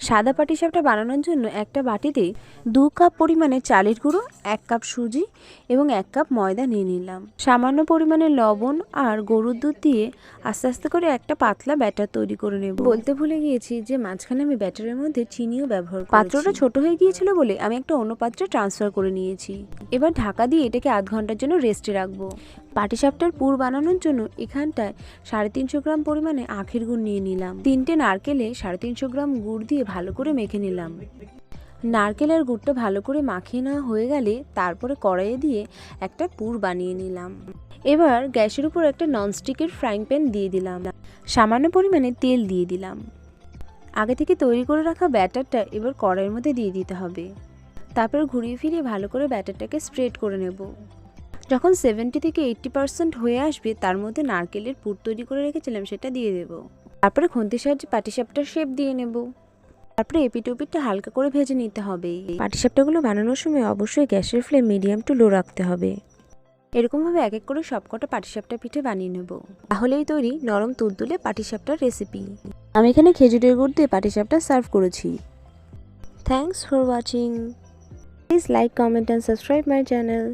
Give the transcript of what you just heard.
সাদা পাটিসাপটা বানানোর জন্য একটা বাটিতে 2 কাপ পরিমাণে চালের গুঁড়ো, 1 কাপ সুজি এবং 1 কাপ ময়দা নিয়ে নিলাম। সামান্য পরিমাণে লবণ আর গরুর দুধ দিয়ে আস্তে আস্তে করে একটা পাতলা ব্যাটার তৈরি করে নেব। বলতে ভুলে গিয়েছি যে মাঝখানে আমি ব্যাটারের মধ্যে চিনিও ব্যবহার করেছি। পাত্রটা ছোট হয়ে গিয়েছিল বলে আমি একটা অন্য পাত্রে ট্রান্সফার করে নিয়েছি। এবার ঢাকা দিয়ে এটাকে আধ ঘন্টার জন্য রেস্টে রাখবো। পাটিসাপটার পুর বানানোর জন্য এখানটায় 350 গ্রাম পরিমাণে আখের গুড় নিয়ে নিলাম। 3টে নারকেলে 350 গ্রাম গুড় দিয়ে ভালো করে মেখে নিলাম। নারকেলের গুড়টা ভালো করে মাখিয়ে নেওয়া হয়ে গেলে তারপরে কড়াইয়ে দিয়ে একটা পুর বানিয়ে নিলাম। এবার গ্যাসের উপর একটা ননস্টিকের ফ্রাইং প্যান দিয়ে দিলাম। সামান্য পরিমাণে তেল দিয়ে দিলাম। আগে থেকে তৈরি করে রাখা ব্যাটারটা এবার কড়াইয়ের মধ্যে দিয়ে দিতে হবে। তারপর ঘুরিয়ে ফিরিয়ে ভালো করে ব্যাটারটাকে স্প্রেড করে নেব। যখন 70 থেকে 80% হয়ে আসবে তার মধ্যে নারকেলের পুর তৈরি করে রেখেছিলাম সেটা দিয়ে দেব। তারপরে খুন্তির সাহায্যে পাটিসাপটার শেপ দিয়ে নেব। তারপরে এপিট ওপিটটা হালকা করে ভেজে নিতে হবে। পাটিসাপটাগুলো বানানোর সময় অবশ্যই গ্যাসের ফ্লেম মিডিয়াম টু লো রাখতে হবে। এরকমভাবে এক এক করে সবকটা পাটিসাপটা পিঠে বানিয়ে নেব। তাহলেই তৈরি নরম তুলতুলে পাটিসাপটার রেসিপি। আমি এখানে খেজুরের গুড় দিয়ে পাটিসাপটা সার্ভ করেছি। Thanks for watching. Please like, comment and subscribe my channel.